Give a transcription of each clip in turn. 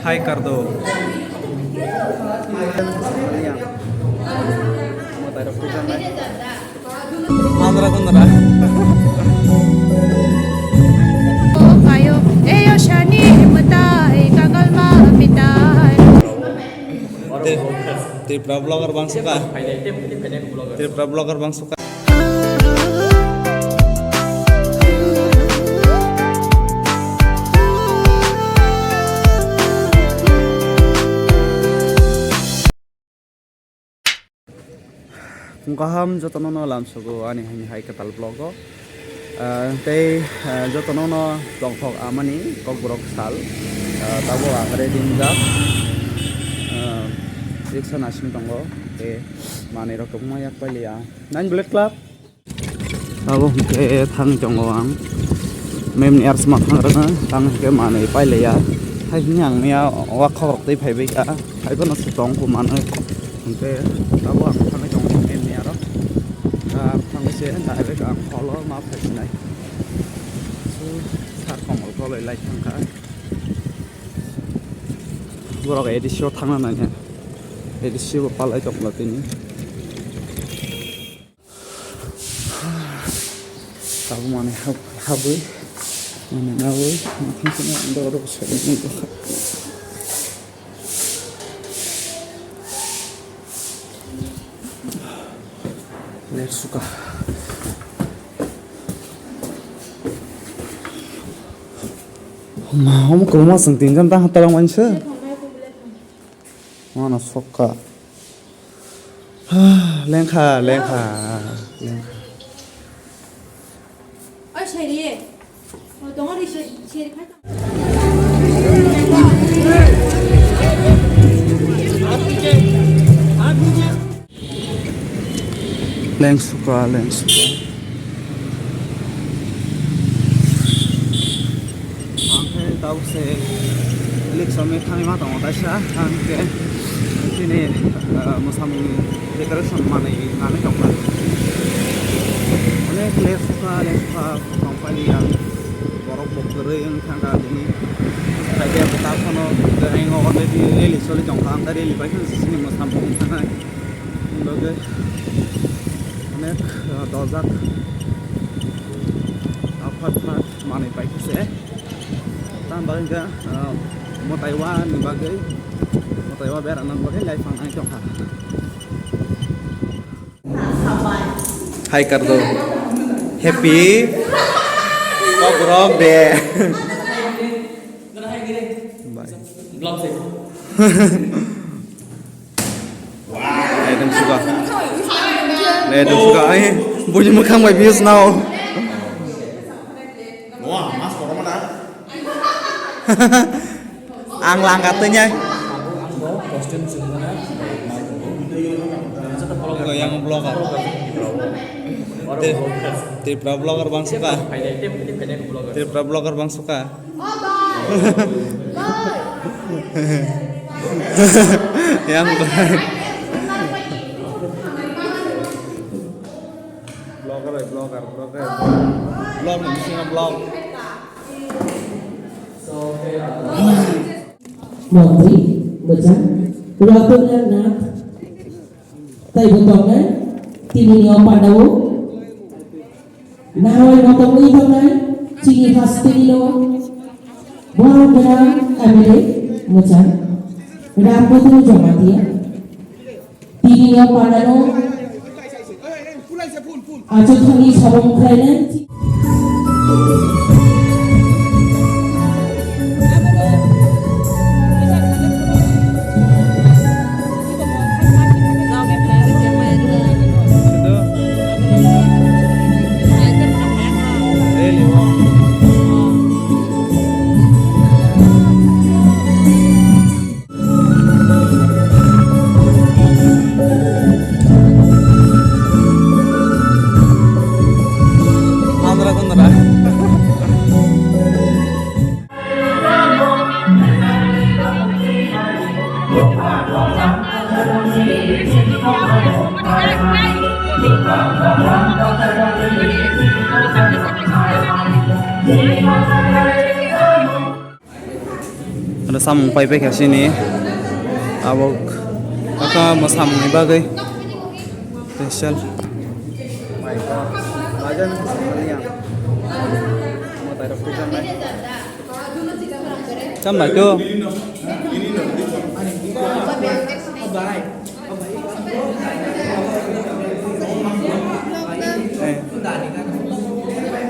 High कर दो। Andhra Kundra Ayo, eyo shani mutai kakalma pitai. Tripra blogger bang suka. Tripra blogger bang suka. Kaham jotono no lam sugo ani hani hai katal blogo. Tei jotono no dongfok amani kok borok sal. Tabo akare dinja. Riksa nasim tongo. Te mane rokok mayak pali ya. Nine Black Club. Tabo ke thang tongo ang. Mem ni ars mak thang ranga tang ke mane pali ya. Hai nyang nia wakhok tei phai be ya. Hai kono sutong ko mane. Te tabo ang thang tongo mem ni aro. Thang se direct ang follow ma phai nai. So sar komol ko lai thang ka. Borok edisho thang na ne. Edisi palai tok latini. Tahu mana habis, mana nawi, mungkin cuma dorong sekali itu. Lihat suka. Mau ke rumah sentin jam tak tolong manusia. Mana suka. Lengka. Oh, sheri. Oh, tunggu di sheri kan. Leng suka. Angke tahu se lik sama kami mata mau tasya angke sini musam decoration mana ini coklat. Oleh lek suka kompani yang borok bokere yang kanda ini. Ada betul kono yang orang di reli soalnya jangkaan dari reli baik sini musam mana. Lalu অনেক দরজা আফাত মানে পাইছে তাম বাগা মতাইwa beranan bagai live ang ay kong Hai Kardo happy kok grog deh bye vlog sih wow Ledeng suka bunyi mekang my views now. Wah, Mas korong mana? Ang lang katanya. Yang blogger. Tripra blogger bang suka. Tripra blogger bang suka. Yang blog mesti blog Menteri macam Ratunya nak tay botongnya tini Pandawa nawai botong ni botongnya ciri khas tini bawa berang ambil macam rapu tu jamatia tini Pandawa aja thani sabong khaina samung pai pe sini abok aka mo samung ni bagay special my god ajan kalian mo tayo pizza mai chamba ko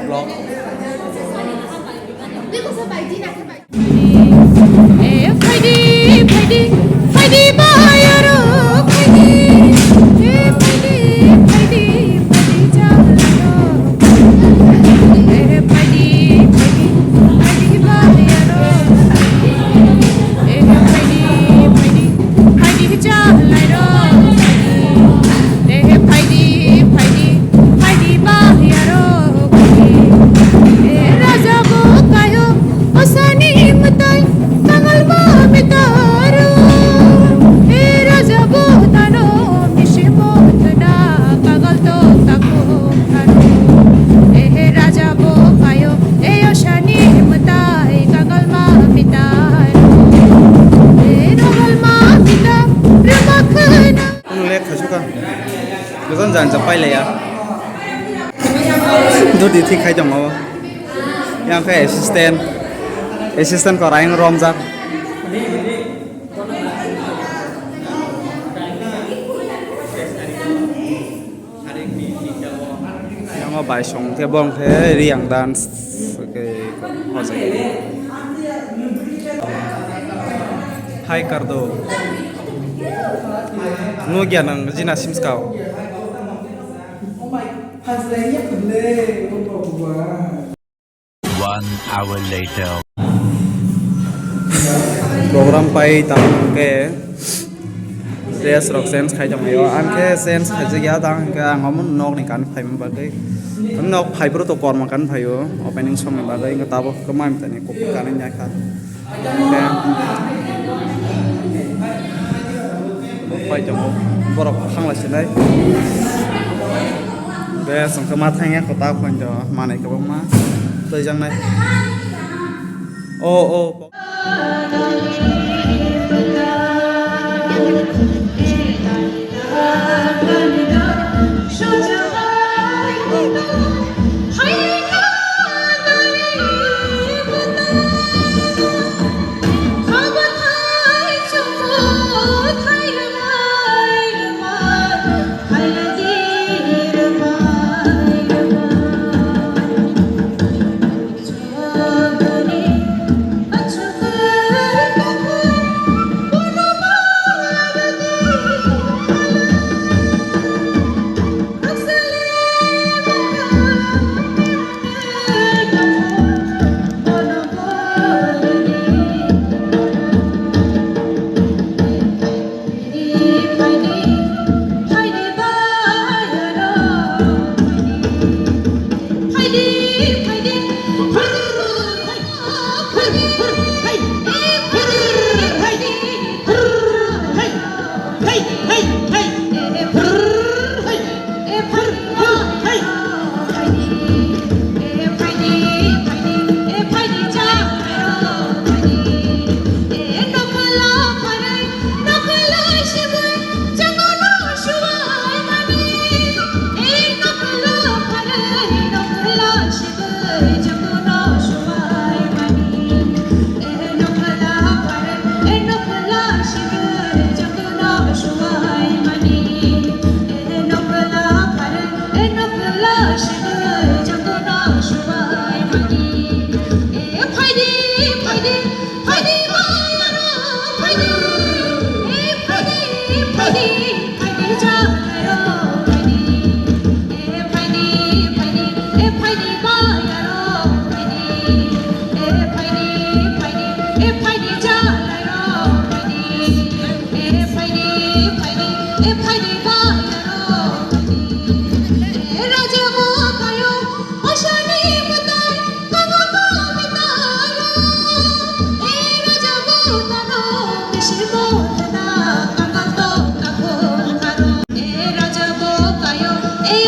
vlog phải đi phải đi phải đi bao giờ rồi phải đi phải đi phải đi phải đi cha rồi phải đi phải đi bao giờ rồi phải đi phải đi cha lại rồi phải đi phải đi bao giờ rồi raja bo kayo osani mutai kangal ba mitaro raja bo tano mishimo tuna kagal to tako tharo raja bo kayo osani mutai kangal ma mitaro rogal ma mita ramakhna lihat khasuka bukan jangan sampai lah ya itu di tik hai jong apa yang kayak asisten kok orang romzak yang mau bài song theo bong thế riêng dance cái họ sẽ hai kardo nu gian ang jina sims kau 1 hour later. program pai tang ke res rock sense khai jong ayo an ke sense khai ja tang ke ngom nok ni kan phai ma bagai nok phai protocol ma kan phai yo opening song ma bagai ngata bo ke mai tani ko kan nya khat ke phai jong borok phang la sinai be song ke ma thang ya ko ta khon jo ma nai ke ma tơi răng này ô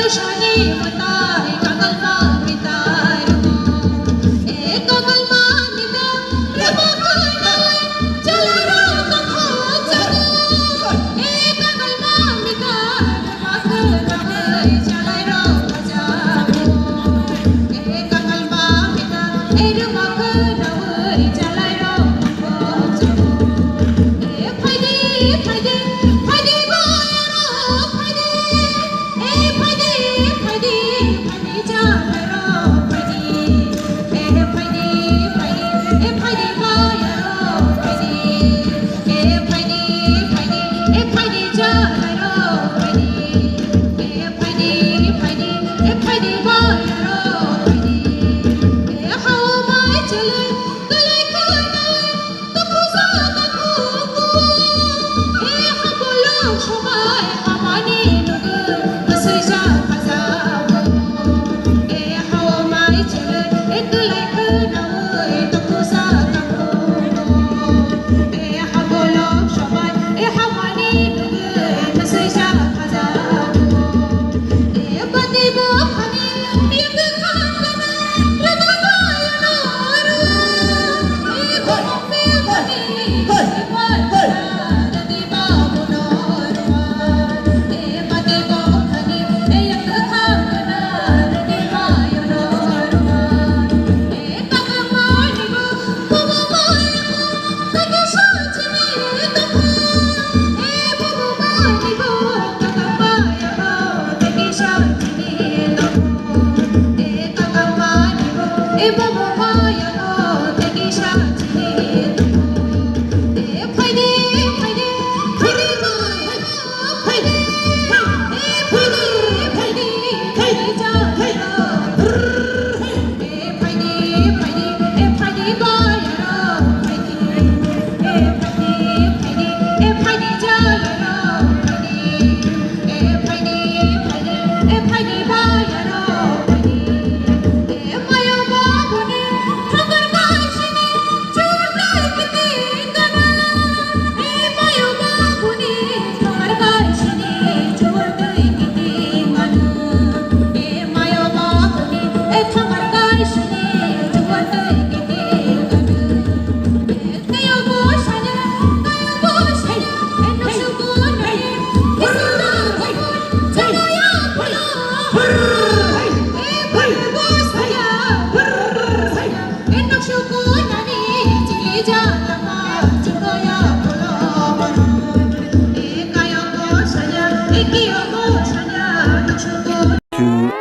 Shani matai kangal ma mitai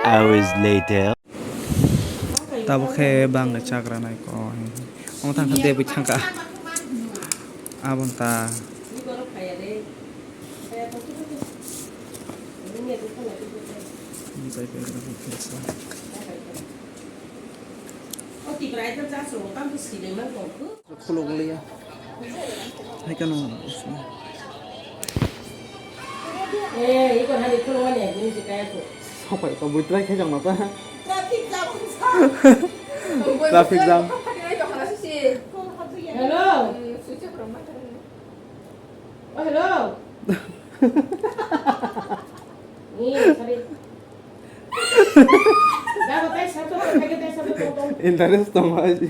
Hours later. Tabo ke bang ke cakra naik ko. Ang tang kante bitang ka. Abon ta. Ini saya perlu berkesa. Kulung liya. Hai kan 이건 하니 풀어가네. 그러지 까야고. Apa itu buitrai kayak jangan apa? 트래픽 잡은 Traffic jam. Hello. Oh, hello. Nih, sorry. Dapat tes satu, pakai tes satu potong. Interest dong aja.